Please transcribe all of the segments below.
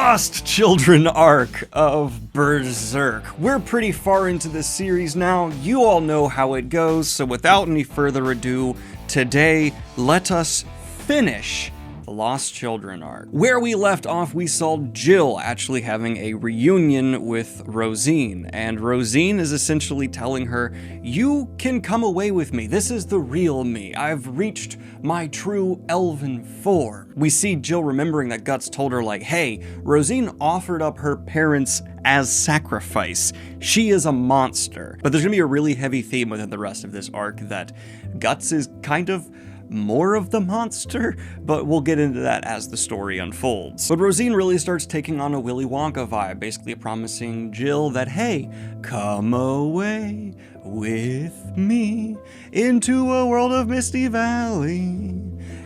Lost Children arc of Berserk. We're pretty far into this series now. You all know how it goes, so without any further ado, today, let us finish the Lost Children arc. Where we left off, we saw Jill actually having a reunion with Rosine, and Rosine is essentially telling her, you can come away with me. This is the real me. I've reached my true elven form. We see Jill remembering that Guts told her, like, hey, Rosine offered up her parents as sacrifice. She is a monster. But there's gonna be a really heavy theme within the rest of this arc that Guts is kind of more of the monster, but we'll get into that as the story unfolds. But Rosine really starts taking on a Willy Wonka vibe, basically promising Jill that, hey, come away with me into a world of Misty Valley.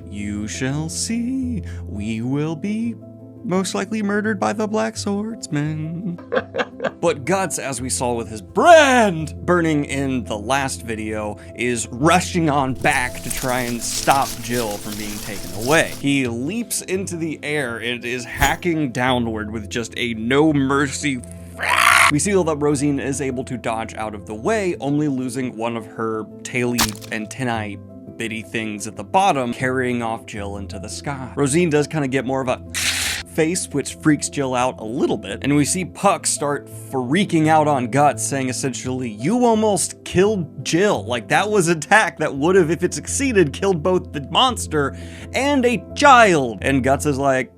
You shall see, we will be most likely murdered by the Black Swordsman. But Guts, as we saw with his brand burning in the last video, is rushing on back to try and stop Jill from being taken away. He leaps into the air and is hacking downward with just a no mercy. We see that Rosine is able to dodge out of the way, only losing one of her taily antennae bitty things at the bottom, carrying off Jill into the sky. Rosine does kind of get more of a face, which freaks Jill out a little bit, and we see Puck start freaking out on Guts, saying essentially, you almost killed Jill. Like, that was an attack that would have, if it succeeded, killed both the monster and a child. And Guts is like,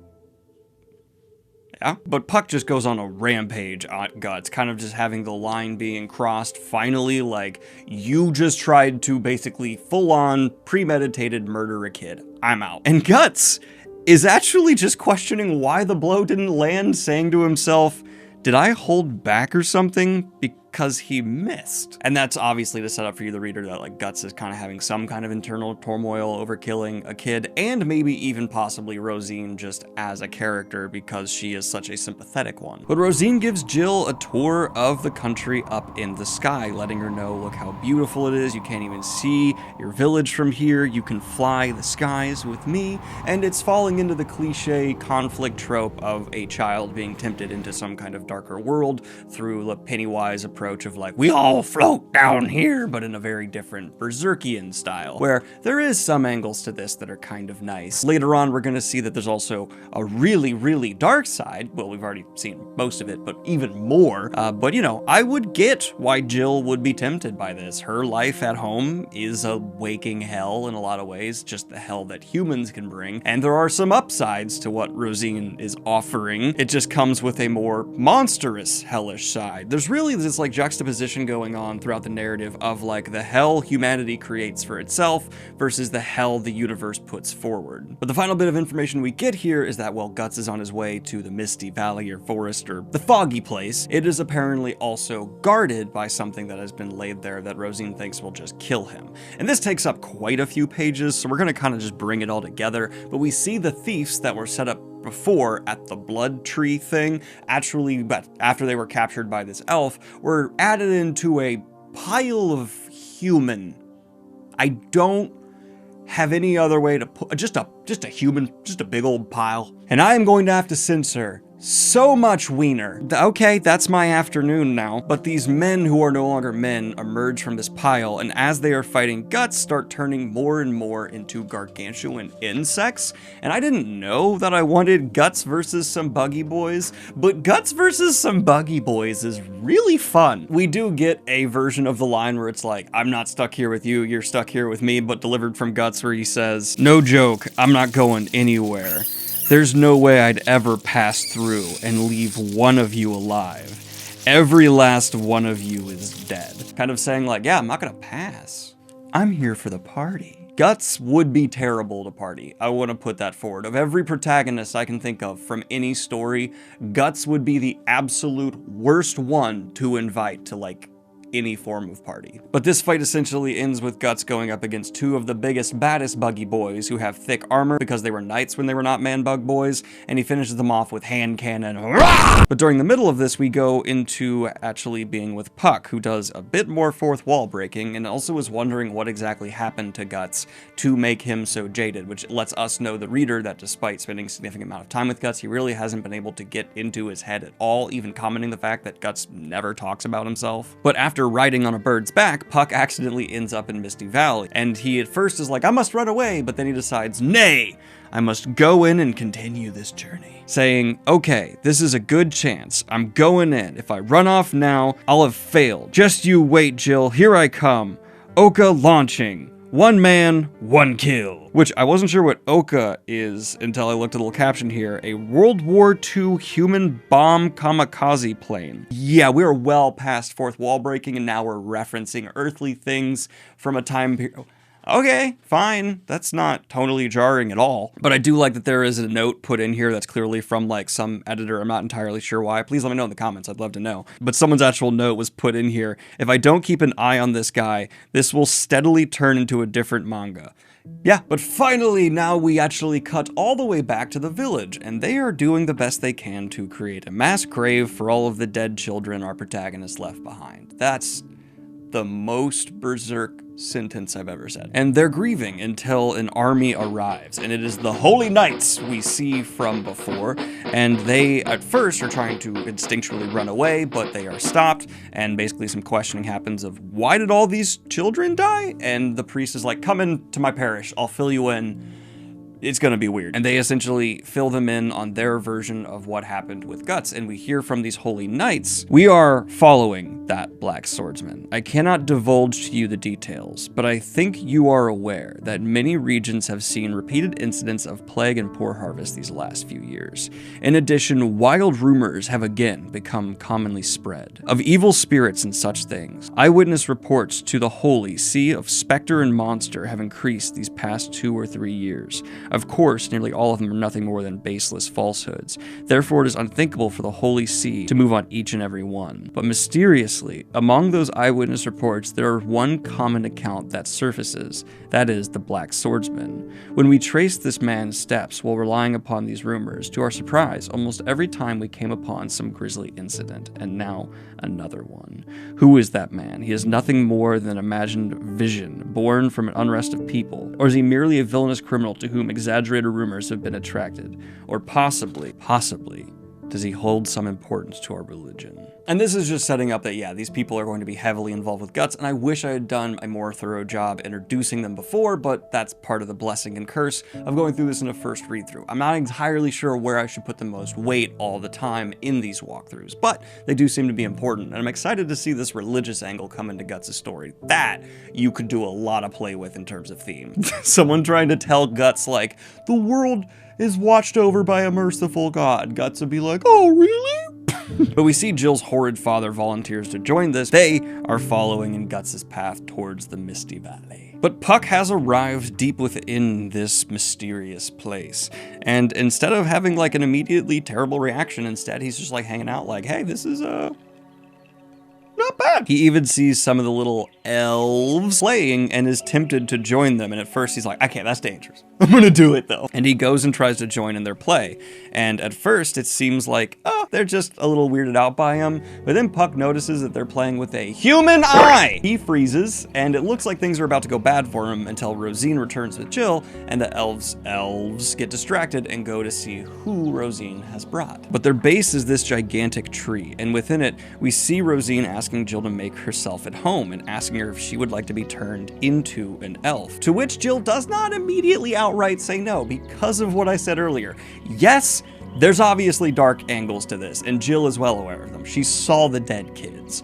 yeah. But Puck just goes on a rampage on Guts, kind of just having the line being crossed finally, like, you just tried to basically full-on premeditated murder a kid. I'm out. And Guts is actually just questioning why the blow didn't land, saying to himself, did I hold back or something? Because he missed. And that's obviously to set up for you, the reader, that like Guts is kind of having some kind of internal turmoil over killing a kid, and maybe even possibly Rosine just as a character because she is such a sympathetic one. But Rosine gives Jill a tour of the country up in the sky, letting her know, look how beautiful it is. You can't even see your village from here. You can fly the skies with me. And it's falling into the cliche conflict trope of a child being tempted into some kind of darker world through the Pennywise approach of like, we all float down here, but in a very different Berserkian style, where there is some angles to this that are kind of nice. Later on, we're going to see that there's also a really, really dark side. Well, we've already seen most of it, but even more. But you know, I would get why Jill would be tempted by this. Her life at home is a waking hell in a lot of ways, just the hell that humans can bring. And there are some upsides to what Rosine is offering. It just comes with a more monstrous, hellish side. There's really this like juxtaposition going on throughout the narrative of like the hell humanity creates for itself versus the hell the universe puts forward. But the final bit of information we get here is that while Guts is on his way to the Misty Valley or Forest or the foggy place, it is apparently also guarded by something that has been laid there that Rosine thinks will just kill him. And this takes up quite a few pages, so we're gonna kind of just bring it all together, but we see the thieves that were set up before at the blood tree thing, actually, but after they were captured by this elf, were added into a pile of human. I don't have any other way to put, just a human, just a big old pile. And I am going to have to censor so much wiener. Okay, that's my afternoon now. But these men who are no longer men emerge from this pile, and as they are fighting Guts, start turning more and more into gargantuan insects. And I didn't know that I wanted Guts versus some buggy boys, but Guts versus some buggy boys is really fun. We do get a version of the line where it's like, I'm not stuck here with you, you're stuck here with me, but delivered from Guts, where he says, no joke, I'm not going anywhere. There's no way I'd ever pass through and leave one of you alive. Every last one of you is dead. Kind of saying like, yeah, I'm not gonna pass. I'm here for the party. Guts would be terrible to party. I want to put that forward. Of every protagonist I can think of from any story, Guts would be the absolute worst one to invite to like any form of party. But this fight essentially ends with Guts going up against two of the biggest, baddest buggy boys who have thick armor because they were knights when they were not man-bug boys, and he finishes them off with hand cannon. But during the middle of this, we go into actually being with Puck, who does a bit more fourth wall breaking, and also is wondering what exactly happened to Guts to make him so jaded, which lets us know, the reader, that despite spending a significant amount of time with Guts, he really hasn't been able to get into his head at all, even commenting the fact that Guts never talks about himself. But after riding on a bird's back, Puck accidentally ends up in Misty Valley, and he at first is like, I must run away, but then he decides, nay, I must go in and continue this journey. Saying, okay, this is a good chance. I'm going in. If I run off now, I'll have failed. Just you wait, Jill. Here I come. Oka launching. One man, one kill. Which I wasn't sure what Oka is until I looked at the little caption here. A World War II human bomb kamikaze plane. Yeah, we are well past fourth wall breaking, and now we're referencing earthly things from a time period. Okay, fine. That's not totally jarring at all. But I do like that there is a note put in here that's clearly from like some editor. I'm not entirely sure why. Please let me know in the comments. I'd love to know. But someone's actual note was put in here. If I don't keep an eye on this guy, this will steadily turn into a different manga. Yeah, but finally, now we actually cut all the way back to the village, and they are doing the best they can to create a mass grave for all of the dead children our protagonist left behind. That's the most Berserk sentence I've ever said. And they're grieving until an army arrives, and it is the Holy Knights we see from before, and they at first are trying to instinctually run away, but they are stopped, and basically some questioning happens of, why did all these children die? And the priest is like, come into my parish, I'll fill you in. It's gonna be weird. And they essentially fill them in on their version of what happened with Guts, and we hear from these Holy Knights, we are following that Black Swordsman. I cannot divulge to you the details, but I think you are aware that many regions have seen repeated incidents of plague and poor harvest these last few years. In addition, wild rumors have again become commonly spread of evil spirits and such things. Eyewitness reports to the Holy See of Spectre and Monster have increased these past 2 or 3 years. Of course, nearly all of them are nothing more than baseless falsehoods. Therefore, it is unthinkable for the Holy See to move on each and every one. But mysteriously, among those eyewitness reports, there are one common account that surfaces. That is the Black Swordsman. When we traced this man's steps while relying upon these rumors, to our surprise, almost every time we came upon some grisly incident, and now another one. Who is that man? He is nothing more than an imagined vision, born from an unrest of people. Or is he merely a villainous criminal to whom exaggerated rumors have been attracted? Or possibly, does he hold some importance to our religion? And this is just setting up that, yeah, these people are going to be heavily involved with Guts, and I wish I had done a more thorough job introducing them before, but that's part of the blessing and curse of going through this in a first read-through. I'm not entirely sure where I should put the most weight all the time in these walkthroughs, but they do seem to be important, and I'm excited to see this religious angle come into Guts' story. That you could do a lot of play with in terms of theme. Someone trying to tell Guts, like, the world is watched over by a merciful God. Guts would be like, oh, really? But we see Jill's horrid father volunteers to join this. They are following in Guts' path towards the Misty Valley. But Puck has arrived deep within this mysterious place. And instead of having like an immediately terrible reaction, instead he's just like hanging out like, hey, this is not bad. He even sees some of the little elves playing and is tempted to join them. And at first he's like, okay, that's dangerous. I'm gonna do it though. And he goes and tries to join in their play. And at first it seems like, oh, they're just a little weirded out by him. But then Puck notices that they're playing with a human eye. He freezes, and it looks like things are about to go bad for him until Rosine returns with Jill, and the elves get distracted and go to see who Rosine has brought. But their base is this gigantic tree, and within it, we see Rosine asking Jill to make herself at home and asking her if she would like to be turned into an elf. To which Jill does not immediately outright say no, because of what I said earlier. Yes, there's obviously dark angles to this, and Jill is well aware of them. She saw the dead kids.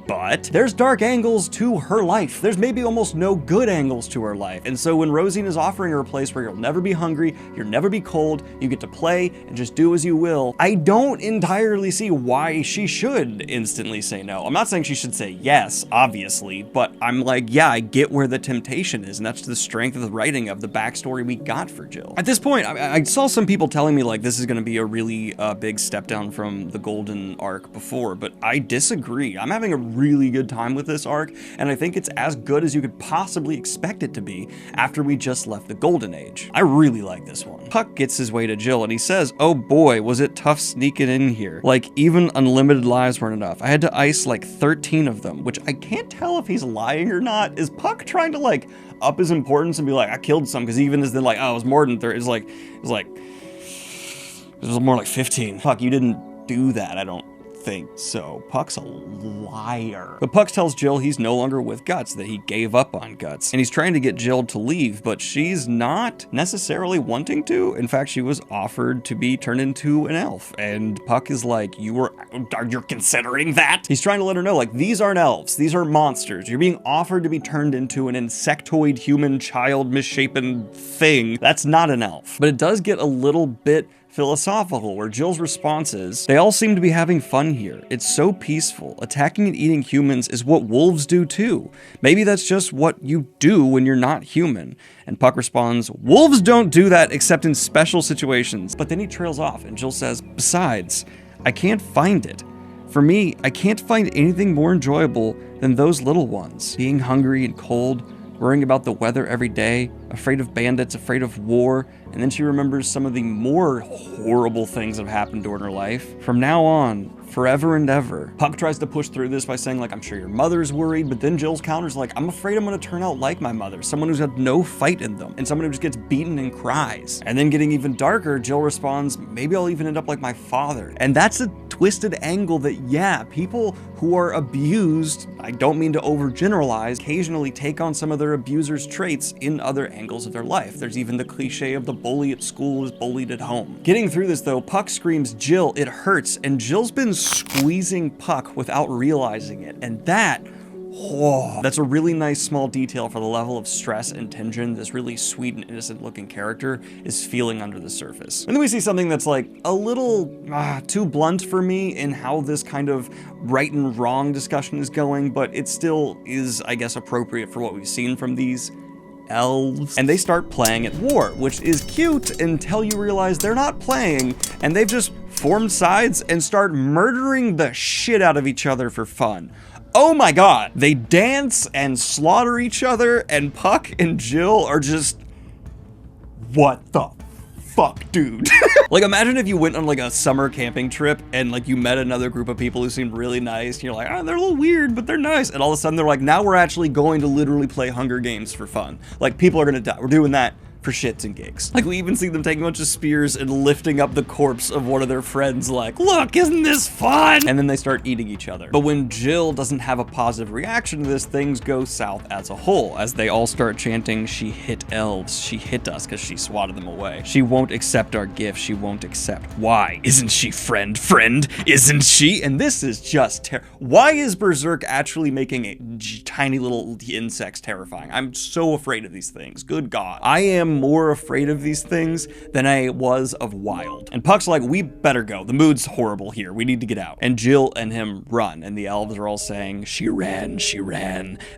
But there's dark angles to her life. There's maybe almost no good angles to her life. And so when Rosine is offering her a place where you'll never be hungry, you'll never be cold, you get to play and just do as you will, I don't entirely see why she should instantly say no. I'm not saying she should say yes, obviously, but I'm like, yeah, I get where the temptation is, and that's the strength of the writing of the backstory we got for Jill. At this point, I saw some people telling me like this is going to be a really big step down from the Golden arc before, but I disagree. I'm having a really good time with this arc, and I think it's as good as you could possibly expect it to be after we just left the Golden Age. I really like this one. Puck gets his way to Jill and he says, "Oh boy, was it tough sneaking in here. Like, even unlimited lives weren't enough. I had to ice like 13 of them," which I can't tell if he's lying or not. Is Puck trying to like up his importance and be like, "I killed some," because even as then like, "Oh, it was more than 30, it was more like 15. Puck, you didn't do that, I don't think so. Puck's a liar. But Puck tells Jill he's no longer with Guts, that he gave up on Guts. And he's trying to get Jill to leave, but she's not necessarily wanting to. In fact, she was offered to be turned into an elf. And Puck is like, you're considering that? He's trying to let her know, like, these aren't elves. These are monsters. You're being offered to be turned into an insectoid human child misshapen thing. That's not an elf. But it does get a little bit philosophical, where Jill's response is, "They all seem to be having fun here. It's so peaceful. Attacking and eating humans is what wolves do too. Maybe that's just what you do when you're not human." And Puck responds, "Wolves don't do that except in special situations." But then he trails off and Jill says, "Besides, I can't find it. For me, I can't find anything more enjoyable than those little ones. Being hungry and cold, worrying about the weather every day, afraid of bandits, afraid of war." And then she remembers some of the more horrible things that have happened during her life. "From now on, forever and ever." Puck tries to push through this by saying, like, "I'm sure your mother's worried," but then Jill's counters like, "I'm afraid I'm gonna turn out like my mother, someone who's had no fight in them, and someone who just gets beaten and cries." And then getting even darker, Jill responds, "Maybe I'll even end up like my father." And that's a twisted angle that, yeah, people who are abused, I don't mean to overgeneralize, occasionally take on some of their abusers' traits in other angles of their life. There's even the cliche of the bully at school is bullied at home. Getting through this though, Puck screams, "Jill, it hurts," and Jill's been squeezing Puck without realizing it, and that's a really nice small detail for the level of stress and tension this really sweet and innocent looking character is feeling under the surface. And then we see something that's like a little too blunt for me in how this kind of right and wrong discussion is going, but it still is, I guess, appropriate for what we've seen from these elves. And they start playing at war, which is cute until you realize they're not playing and they've just formed sides and start murdering the shit out of each other for fun. Oh my god. They dance and slaughter each other, and Puck and Jill are just, what the fuck, dude? Like, imagine if you went on like a summer camping trip and like you met another group of people who seemed really nice, and you're like, they're a little weird, but they're nice. And all of a sudden they're like, now we're actually going to literally play Hunger Games for fun. Like, people are gonna die. We're doing that for shits and gigs. Like, we even see them taking a bunch of spears and lifting up the corpse of one of their friends like, "Look, isn't this fun?" And then they start eating each other. But when Jill doesn't have a positive reaction to this, things go south as a whole, as they all start chanting, "She hit elves, she hit us because she swatted them away. She won't accept our gift, she won't accept. Why? Isn't she friend? Isn't she?" And this is just why is Berserk actually making tiny little insects terrifying? I'm so afraid of these things. Good God. I am more afraid of these things than I was of Wild. And Puck's like, "We better go. The mood's horrible here. We need to get out." And Jill and him run, and the elves are all saying, she ran,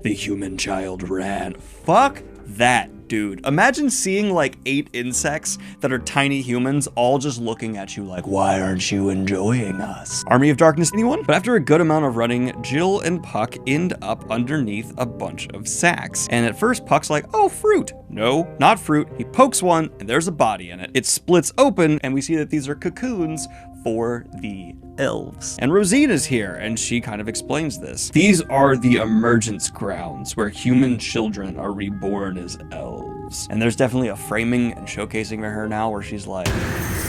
the human child ran." Fuck that, dude. Imagine seeing like 8 insects that are tiny humans all just looking at you like, "Why aren't you enjoying us?" Army of Darkness, anyone? But after a good amount of running, Jill and Puck end up underneath a bunch of sacks. And at first Puck's like, "Oh, fruit." No, not fruit. He pokes one and there's a body in it. It splits open and we see that these are cocoons for the elves. And Rosine is here, and she kind of explains this. "These are the emergence grounds where human children are reborn as elves." And there's definitely a framing and showcasing of her now where she's like,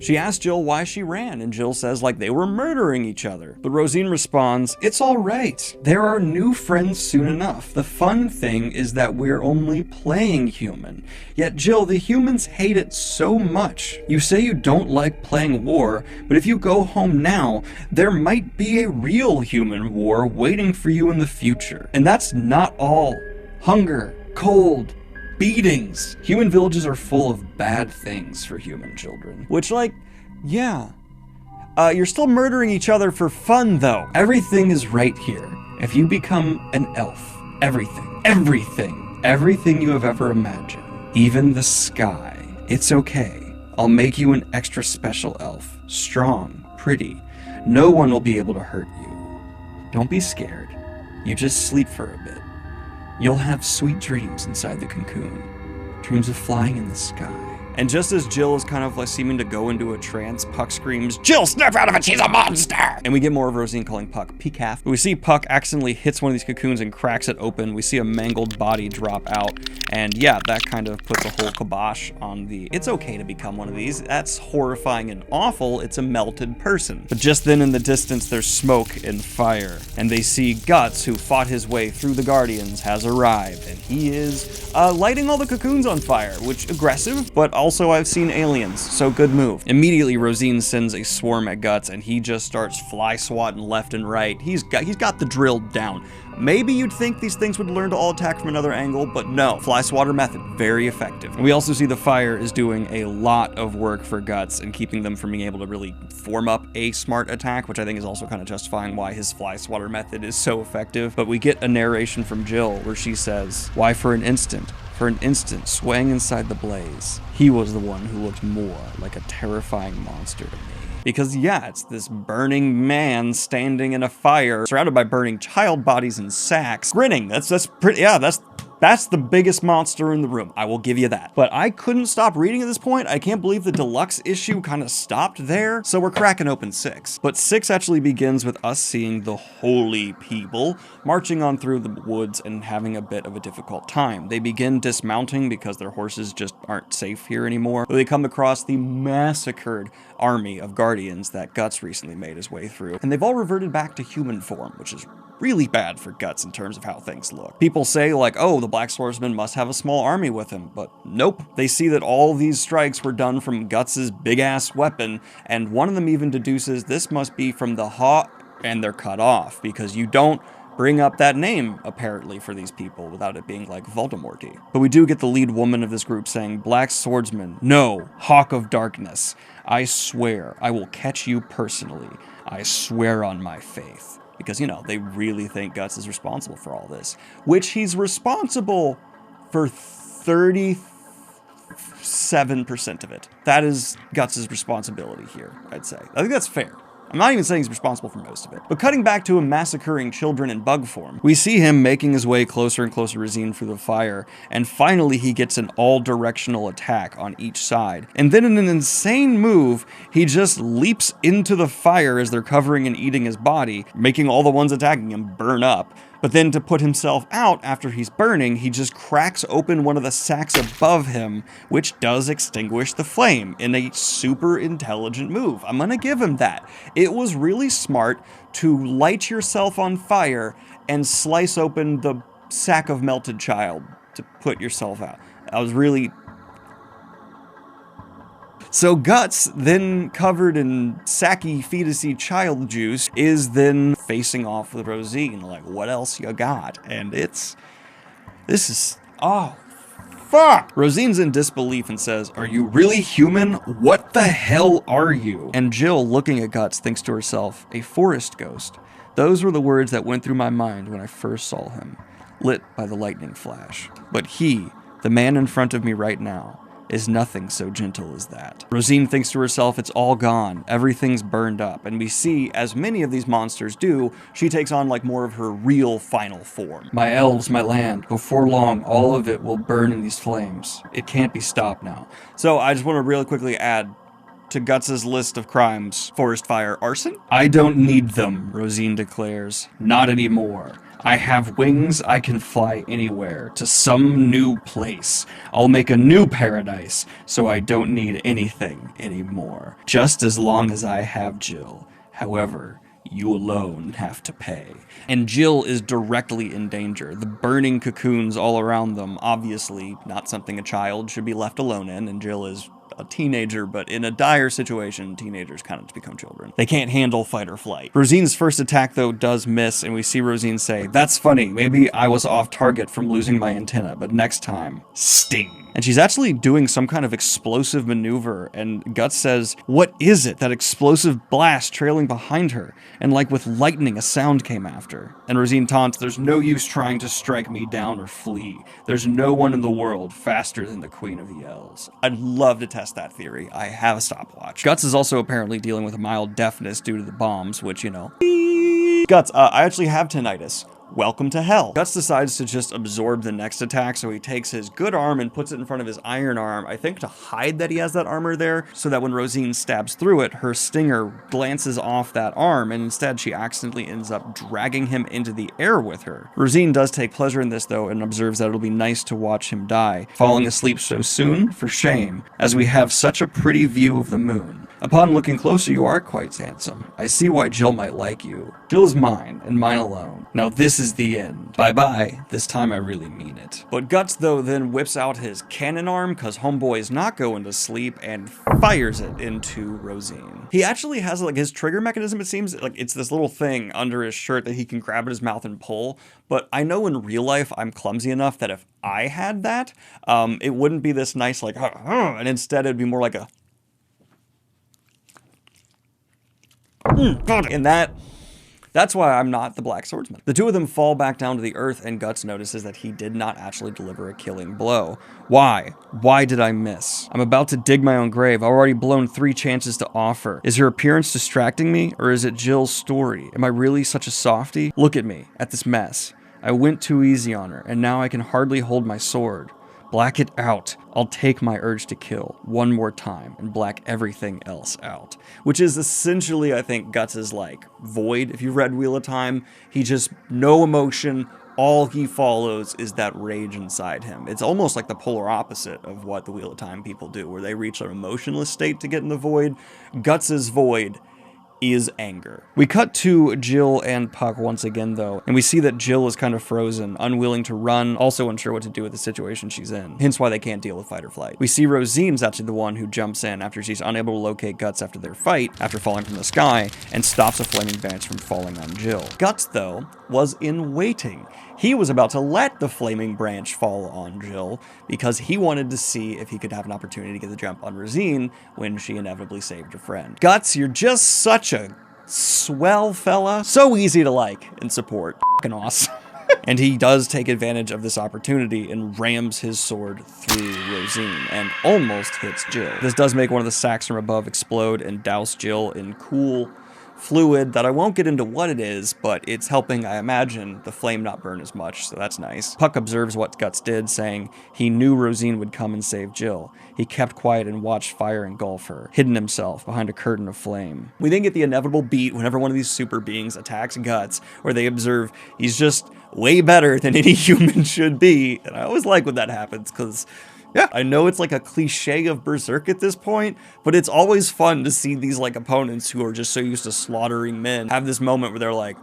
she asks Jill why she ran, and Jill says like they were murdering each other. But Rosine responds, "It's all right. There are new friends soon enough. The fun thing is that we're only playing human. Yet Jill, the humans hate it so much. You say you don't like playing war, but if you go home now, there might be a real human war waiting for you in the future. And that's not all. Hunger, cold, beatings. Human villages are full of bad things for human children." Which, like, yeah. You're still murdering each other for fun, though. "Everything is right here. If you become an elf, everything you have ever imagined, even the sky, it's okay. I'll make you an extra special elf. Strong, pretty. No one will be able to hurt you. Don't be scared. You just sleep for a bit. You'll have sweet dreams inside the cocoon. Dreams of flying in the sky. And just as Jill is kind of like seeming to go into a trance, Puck screams, "Jill, snap out of it, she's a monster!" And we get more of Rosine calling Puck Peacalf. We see Puck accidentally hits one of these cocoons and cracks it open. We see a mangled body drop out. And yeah, that kind of puts a whole kibosh on the, it's okay to become one of these. That's horrifying and awful. It's a melted person. But just then in the distance, there's smoke and fire. And they see Guts, who fought his way through the Guardians, has arrived. And he is lighting all the cocoons on fire, which aggressive, but also I've seen aliens, so good move. Immediately, Rosine sends a swarm at Guts, and he just starts fly swatting left and right. He's got the drill down. Maybe you'd think these things would learn to all attack from another angle, but no. Fly swatter method, very effective. And we also see the fire is doing a lot of work for Guts and keeping them from being able to really form up a smart attack, which I think is also kind of justifying why his fly swatter method is so effective. But we get a narration from Jill where she says, "Why for an instant, swaying inside the blaze, he was the one who looked more like a terrifying monster to me." Because yeah, it's this burning man standing in a fire, surrounded by burning child bodies and sacks, grinning. That's the biggest monster in the room. I will give you that. But I couldn't stop reading at this point. I can't believe the deluxe issue kind of stopped there. So we're cracking open 6. But 6 actually begins with us seeing the holy people marching on through the woods and having a bit of a difficult time. They begin dismounting because their horses just aren't safe here anymore. They come across the massacred army of Guardians that Guts recently made his way through. And they've all reverted back to human form, which is really bad for Guts in terms of how things look. People say like, oh, the Black Swordsman must have a small army with him, but nope. They see that all these strikes were done from Guts's big-ass weapon, and one of them even deduces this must be from the Hawk, and they're cut off, because you don't bring up that name, apparently, for these people without it being like Voldemort-y. But we do get the lead woman of this group saying, "Black Swordsman, no, Hawk of Darkness, I swear I will catch you personally. I swear on my faith." Because, you know, they really think Guts is responsible for all this. Which he's responsible for 37% of it. That is Guts' responsibility here, I'd say. I think that's fair. I'm not even saying he's responsible for most of it. But cutting back to him massacring children in bug form, we see him making his way closer and closer to Rosine through the fire, and finally he gets an all-directional attack on each side. And then in an insane move, he just leaps into the fire as they're covering and eating his body, making all the ones attacking him burn up. But then to put himself out after he's burning, he just cracks open one of the sacks above him, which does extinguish the flame in a super intelligent move. I'm gonna give him that. It was really smart to light yourself on fire and slice open the sack of melted child to put yourself out. I was really... So Guts, then covered in sacky fetusy child juice, is then facing off with Rosine, like, what else you got? And oh, fuck! Rosine's in disbelief and says, "Are you really human? What the hell are you?" And Jill, looking at Guts, thinks to herself, "A forest ghost. Those were the words that went through my mind when I first saw him, lit by the lightning flash. But he, the man in front of me right now, is nothing so gentle as that." Rosine thinks to herself, it's all gone, everything's burned up, and we see, as many of these monsters do, she takes on like more of her real final form. "My elves, my land, before long all of it will burn in these flames. It can't be stopped now." So I just want to really quickly add to Guts' list of crimes, forest fire, arson? "I don't need them," Rosine declares. "Not anymore. I have wings, I can fly anywhere, to some new place. I'll make a new paradise, so I don't need anything anymore. Just as long as I have Jill. However, you alone have to pay." And Jill is directly in danger. The burning cocoons all around them, obviously not something a child should be left alone in, and Jill is a teenager, but in a dire situation, teenagers kind of become children. They can't handle fight or flight. Rosine's first attack, though, does miss, and we see Rosine say, "That's funny, maybe I was off target from losing my antenna, but next time, sting." And she's actually doing some kind of explosive maneuver, and Guts says, "What is it? That explosive blast trailing behind her?" And like with lightning, a sound came after. And Rosine taunts, "There's no use trying to strike me down or flee. There's no one in the world faster than the Queen of the Elves." I'd love to test that theory. I have a stopwatch. Guts is also apparently dealing with a mild deafness due to the bombs, which, you know. Guts, I actually have tinnitus. welcome to hell. Guts decides to just absorb the next attack, so he takes his good arm and puts it in front of his iron arm, I think to hide that he has that armor there, so that when Rosine stabs through it, her stinger glances off that arm, and instead she accidentally ends up dragging him into the air with her. Rosine does take pleasure in this though, and observes that it'll be nice to watch him die. Falling asleep so soon? For shame, as we have such a pretty view of the moon. Upon looking closer, you are quite handsome. I see why Jill might like you. Jill is mine, and mine alone. Now this is the end. Bye-bye. This time I really mean it. But Guts, though, then whips out his cannon arm, cause homeboy is not going to sleep, and fires it into Rosine. He actually has, like, his trigger mechanism, it seems, like, it's this little thing under his shirt that he can grab at his mouth and pull, but I know in real life I'm clumsy enough that if I had that, it wouldn't be this nice, like, and instead it'd be more like a and that's why I'm not the Black Swordsman. The two of them fall back down to the earth, and Guts notices that he did not actually deliver a killing blow. Why? Why did I miss? I'm about to dig my own grave. I've already blown 3 chances to offer. Is her appearance distracting me, or is it Jill's story? Am I really such a softie? Look at me, at this mess. I went too easy on her, and now I can hardly hold my sword. Black it out. I'll take my urge to kill one more time and black everything else out. Which is essentially, I think, Guts' like void. If you've read Wheel of Time, he just, no emotion, all he follows is that rage inside him. It's almost like the polar opposite of what the Wheel of Time people do, where they reach an emotionless state to get in the void. Guts' void is anger. We cut to Jill and Puck once again though, and we see that Jill is kind of frozen, unwilling to run, also unsure what to do with the situation she's in, hence why they can't deal with fight or flight. We see Rosine's actually the one who jumps in after she's unable to locate Guts after their fight, after falling from the sky, and stops a flaming branch from falling on Jill. Guts, though, was in waiting. He was about to let the flaming branch fall on Jill because he wanted to see if he could have an opportunity to get the jump on Rosine when she inevitably saved her friend. Guts, you're just such a swell fella. So easy to like and support. Fucking awesome. And he does take advantage of this opportunity and rams his sword through Rosine and almost hits Jill. This does make one of the sacks from above explode and douse Jill in cool fluid that I won't get into what it is, but it's helping, I imagine, the flame not burn as much, so that's nice. Puck observes what Guts did, saying he knew Rosine would come and save Jill. He kept quiet and watched fire engulf her, hidden himself behind a curtain of flame. We then get the inevitable beat whenever one of these super beings attacks Guts, where they observe he's just way better than any human should be, and I always like when that happens, because yeah, I know it's like a cliche of Berserk at this point, but it's always fun to see these like opponents who are just so used to slaughtering men have this moment where they're like,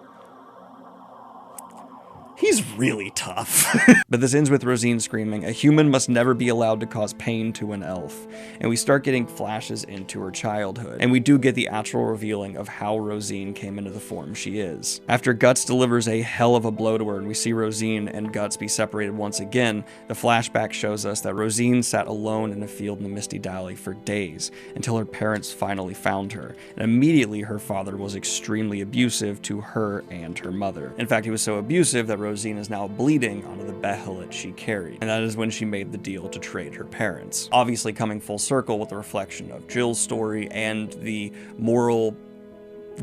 he's really tough. But this ends with Rosine screaming, a human must never be allowed to cause pain to an elf. And we start getting flashes into her childhood. And we do get the actual revealing of how Rosine came into the form she is. After Guts delivers a hell of a blow to her and we see Rosine and Guts be separated once again, the flashback shows us that Rosine sat alone in a field in the Misty Valley for days until her parents finally found her. And immediately her father was extremely abusive to her and her mother. In fact, he was so abusive that Rosine is now bleeding onto the behelit she carried, and that is when she made the deal to trade her parents. Obviously coming full circle with the reflection of Jill's story and the moral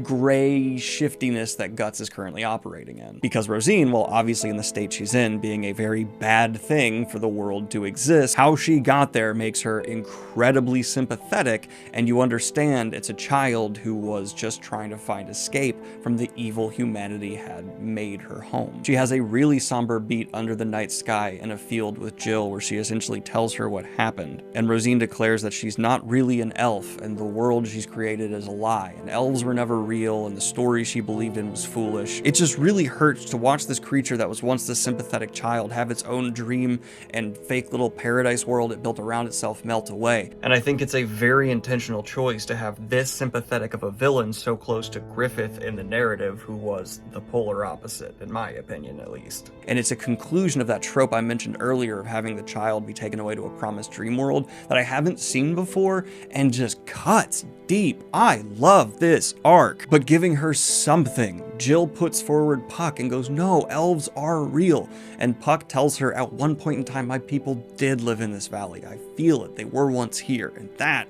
gray shiftiness that Guts is currently operating in. Because Rosine, well, obviously in the state she's in, being a very bad thing for the world to exist, how she got there makes her incredibly sympathetic, and you understand it's a child who was just trying to find escape from the evil humanity had made her home. She has a really somber beat under the night sky in a field with Jill where she essentially tells her what happened, and Rosine declares that she's not really an elf and the world she's created is a lie, and elves were never real and the story she believed in was foolish. It just really hurts to watch this creature that was once this sympathetic child have its own dream and fake little paradise world it built around itself melt away. And I think it's a very intentional choice to have this sympathetic of a villain so close to Griffith in the narrative, who was the polar opposite, in my opinion at least. And it's a conclusion of that trope I mentioned earlier of having the child be taken away to a promised dream world that I haven't seen before and just cuts deep. I love this arc. But giving her something, Jill puts forward Puck and goes, no, elves are real. And Puck tells her at one point in time, my people did live in this valley. I feel it. They were once here. And that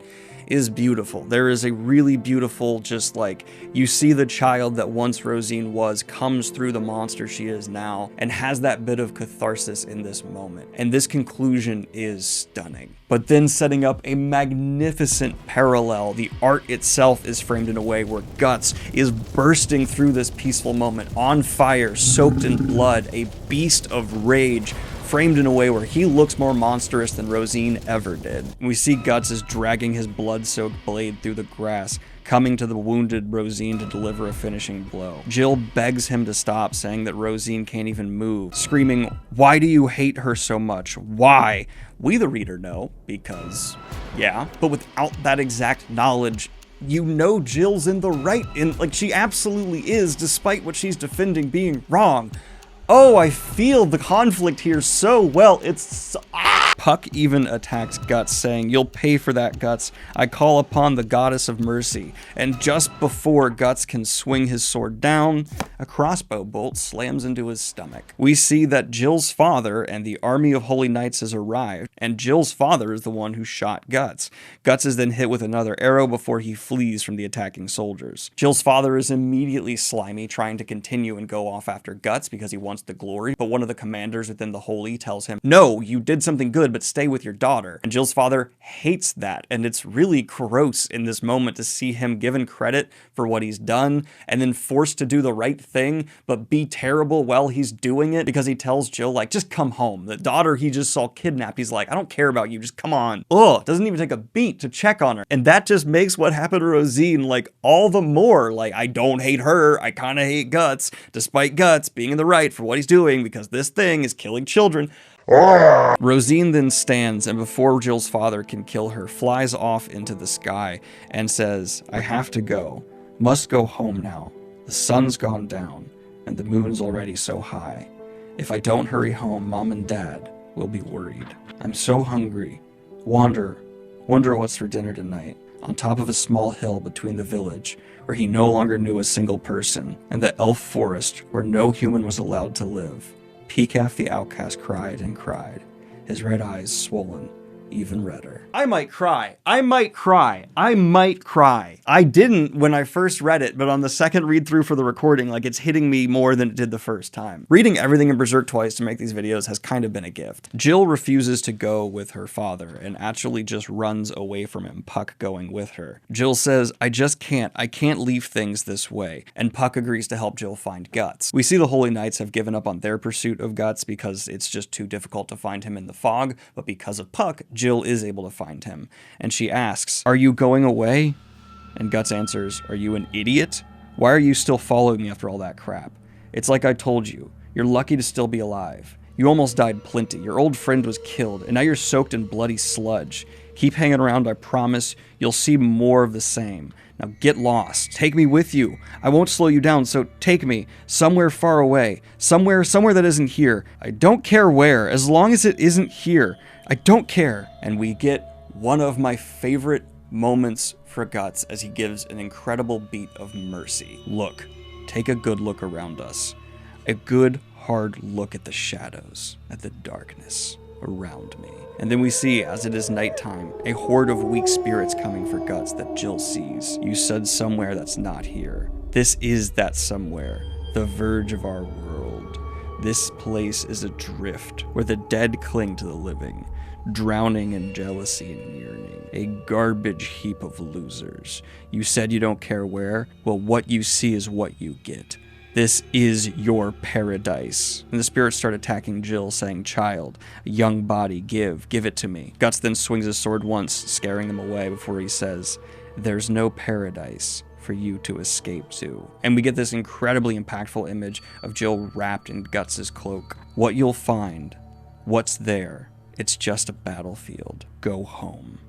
is beautiful. There is a really beautiful, just like, you see the child that once Rosine was comes through the monster she is now and has that bit of catharsis in this moment. And this conclusion is stunning. But then setting up a magnificent parallel, the art itself is framed in a way where Guts is bursting through this peaceful moment, on fire, soaked in blood, a beast of rage, framed in a way where he looks more monstrous than Rosine ever did. We see Guts is dragging his blood-soaked blade through the grass, coming to the wounded Rosine to deliver a finishing blow. Jill begs him to stop, saying that Rosine can't even move, screaming, "Why do you hate her so much? Why?" We, the reader, know, because, yeah, but without that exact knowledge, you know Jill's in the right, like, she absolutely is, despite what she's defending being wrong. Oh, I feel the conflict here so well. It's Puck even attacks Guts, saying, "You'll pay for that, Guts. I call upon the goddess of mercy." And just before Guts can swing his sword down, a crossbow bolt slams into his stomach. We see that Jill's father and the army of holy knights has arrived, and Jill's father is the one who shot Guts. Guts is then hit with another arrow before he flees from the attacking soldiers. Jill's father is immediately slimy, trying to continue and go off after Guts because he wants the glory, but one of the commanders within the holy tells him, "No, you did something good, but stay with your daughter." And Jill's father hates that, and it's really gross in this moment to see him given credit for what he's done and then forced to do the right thing, but be terrible while he's doing it because he tells Jill, like, just come home. The daughter he just saw kidnapped, he's like, "I don't care about you, just come on." Ugh, doesn't even take a beat to check on her. And that just makes what happened to Rosine, like, all the more, like, I don't hate her, I kind of hate Guts, despite Guts being in the right for what he's doing because this thing is killing children. Rosine then stands, and before Jill's father can kill her, flies off into the sky and says, "I have to go. Must go home now. The sun's gone down, and the moon's already so high. If I don't hurry home, Mom and Dad will be worried. I'm so hungry. Wonder what's for dinner tonight." On top of a small hill between the village, where he no longer knew a single person, and the elf forest where no human was allowed to live, Peacalf the outcast cried and cried, his red eyes swollen even redder. I might cry. I might cry. I might cry. I didn't when I first read it, but on the second read through for the recording, like, it's hitting me more than it did the first time. Reading everything in Berserk twice to make these videos has kind of been a gift. Jill refuses to go with her father and actually just runs away from him, Puck going with her. Jill says, "I just can't. I can't leave things this way." And Puck agrees to help Jill find Guts. We see the Holy Knights have given up on their pursuit of Guts because it's just too difficult to find him in the fog, but because of Puck, Jill is able to find him. And she asks, "Are you going away?" And Guts answers, "Are you an idiot? Why are you still following me after all that crap? It's like I told you. You're lucky to still be alive. You almost died plenty. Your old friend was killed, and now you're soaked in bloody sludge. Keep hanging around, I promise. You'll see more of the same. Now get lost. Take me with you. I won't slow you down, so take me. Somewhere far away. Somewhere that isn't here. I don't care where, as long as it isn't here. I don't care." And we get one of my favorite moments for Guts as he gives an incredible beat of mercy. Look, take a good look around us. A good, hard look at the shadows, at the darkness around me. And then we see, as it is nighttime, a horde of weak spirits coming for Guts that Jill sees. "You said somewhere that's not here. This is that somewhere, the verge of our world. This place is adrift, where the dead cling to the living, drowning in jealousy and yearning. A garbage heap of losers. You said you don't care where? Well, what you see is what you get. This is your paradise." And the spirits start attacking Jill, saying, "Child, a young body, give it to me." Guts then swings his sword once, scaring them away before he says, "There's no paradise for you to escape to." And we get this incredibly impactful image of Jill wrapped in Guts' cloak. "What you'll find, what's there, it's just a battlefield. Go home."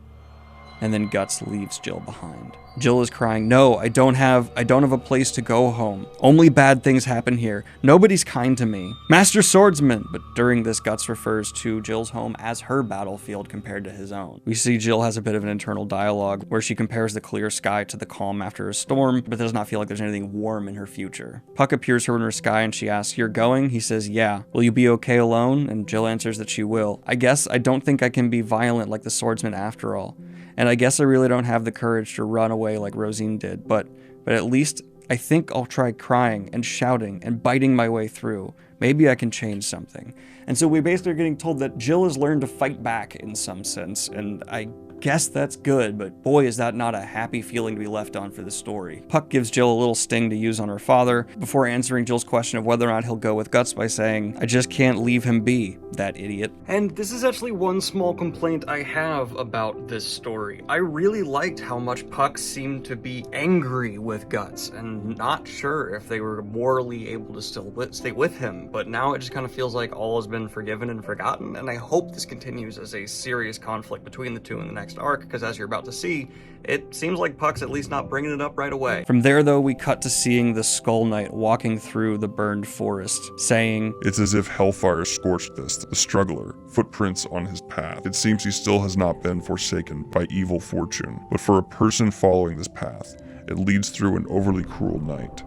And then Guts leaves Jill behind. Jill is crying, "No, I don't have a place to go home. Only bad things happen here. Nobody's kind to me. Master Swordsman." But during this, Guts refers to Jill's home as her battlefield compared to his own. We see Jill has a bit of an internal dialogue where she compares the clear sky to the calm after a storm, but does not feel like there's anything warm in her future. Puck appears her in her sky and she asks, "You're going?" He says, "Yeah. Will you be okay alone?" And Jill answers that she will. "I guess I don't think I can be violent like the swordsman after all." And I guess I really don't have the courage to run away like Rosine did, but at least I think I'll try crying and shouting and biting my way through. Maybe I can change something. And so we basically are getting told that Jill has learned to fight back in some sense, and I guess that's good, but boy, is that not a happy feeling to be left on for the story. Puck gives Jill a little sting to use on her father before answering Jill's question of whether or not he'll go with Guts by saying, "I just can't leave him be, that idiot." And this is actually one small complaint I have about this story. I really liked how much Puck seemed to be angry with Guts and not sure if they were morally able to still stay with him, but now it just kind of feels like all has been forgiven and forgotten, and I hope this continues as a serious conflict between the two in the next arc, because as you're about to see, it seems like Puck's at least not bringing it up right away. From there, though, we cut to seeing the Skull Knight walking through the burned forest, saying, "It's as if hellfire scorched this, the struggler, footprints on his path. It seems he still has not been forsaken by evil fortune, but for a person following this path, it leads through an overly cruel night.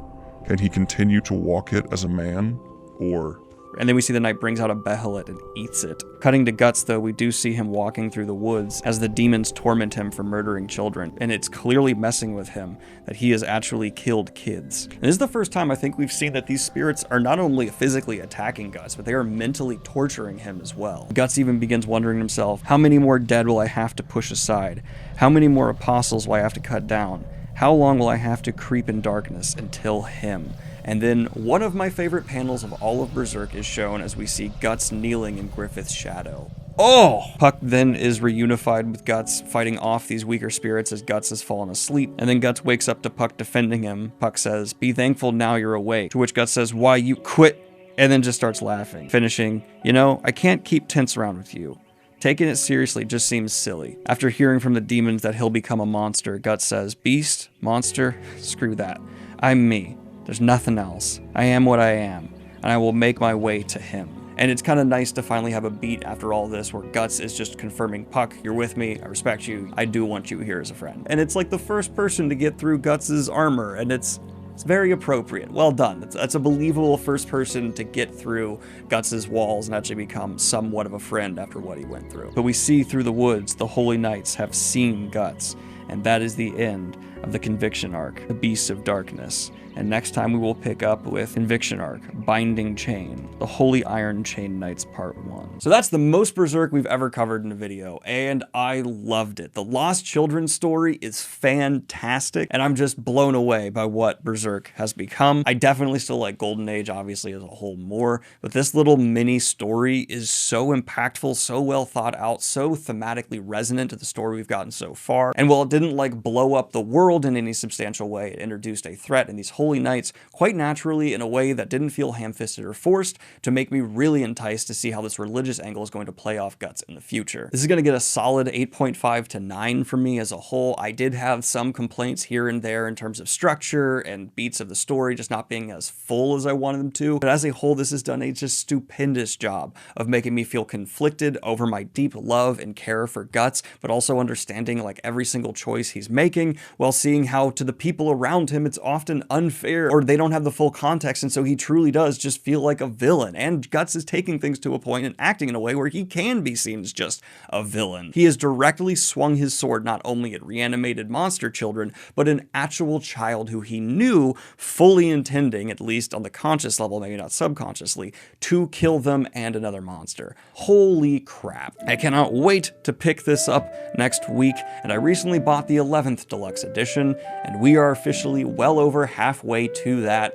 Can he continue to walk it as a man, or..." And then we see the knight brings out a behelit and eats it. Cutting to Guts, though, we do see him walking through the woods as the demons torment him for murdering children, and it's clearly messing with him that he has actually killed kids. And this is the first time I think we've seen that these spirits are not only physically attacking Guts, but they are mentally torturing him as well. Guts even begins wondering himself, how many more dead will I have to push aside? How many more apostles will I have to cut down? How long will I have to creep in darkness until him? And then one of my favorite panels of all of Berserk is shown as we see Guts kneeling in Griffith's shadow. Oh! Puck then is reunified with Guts, fighting off these weaker spirits as Guts has fallen asleep, and then Guts wakes up to Puck defending him. Puck says, "Be thankful now you're awake," to which Guts says, "Why, you quit," and then just starts laughing, finishing, "You know, I can't keep tense around with you. Taking it seriously just seems silly." After hearing from the demons that he'll become a monster, Guts says, "Beast? Monster? Screw that. I'm me. There's nothing else. I am what I am, and I will make my way to him." And it's kind of nice to finally have a beat after all this where Guts is just confirming, "Puck, you're with me, I respect you, I do want you here as a friend." And it's like the first person to get through Guts's armor, and it's very appropriate. Well done. That's a believable first person to get through Guts's walls and actually become somewhat of a friend after what he went through. But we see through the woods the Holy Knights have seen Guts, and that is the end of the Conviction arc, the Beasts of Darkness. And next time we will pick up with Conviction arc, Binding Chain, the Holy Iron Chain Knights Part 1. So that's the most Berserk we've ever covered in a video, and I loved it. The Lost Children story is fantastic, and I'm just blown away by what Berserk has become. I definitely still like Golden Age, obviously, as a whole more, but this little mini story is so impactful, so well thought out, so thematically resonant to the story we've gotten so far. And while it didn't like blow up the world in any substantial way, it introduced a threat in these Holy Knights quite naturally in a way that didn't feel ham-fisted or forced to make me really enticed to see how this religious angle is going to play off Guts in the future. This is going to get a solid 8.5 to 9 for me as a whole. I did have some complaints here and there in terms of structure and beats of the story just not being as full as I wanted them to, but as a whole this has done a just stupendous job of making me feel conflicted over my deep love and care for Guts, but also understanding like every single choice he's making while seeing how to the people around him it's often unfair or they don't have the full context, and so he truly does just feel like a villain. And Guts is taking things to a point and acting in a way where he can be seen as just a villain. He has directly swung his sword not only at reanimated monster children, but an actual child who he knew, fully intending, at least on the conscious level, maybe not subconsciously, to kill them and another monster. Holy crap. I cannot wait to pick this up next week, and I recently bought the 11th Deluxe Edition, and we are officially well over halfway to that.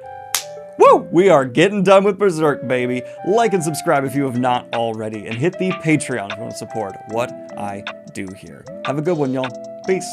Woo! We are getting done with Berserk, baby. Like and subscribe if you have not already, and hit the Patreon if you want to support what I do here. Have a good one, y'all. Peace.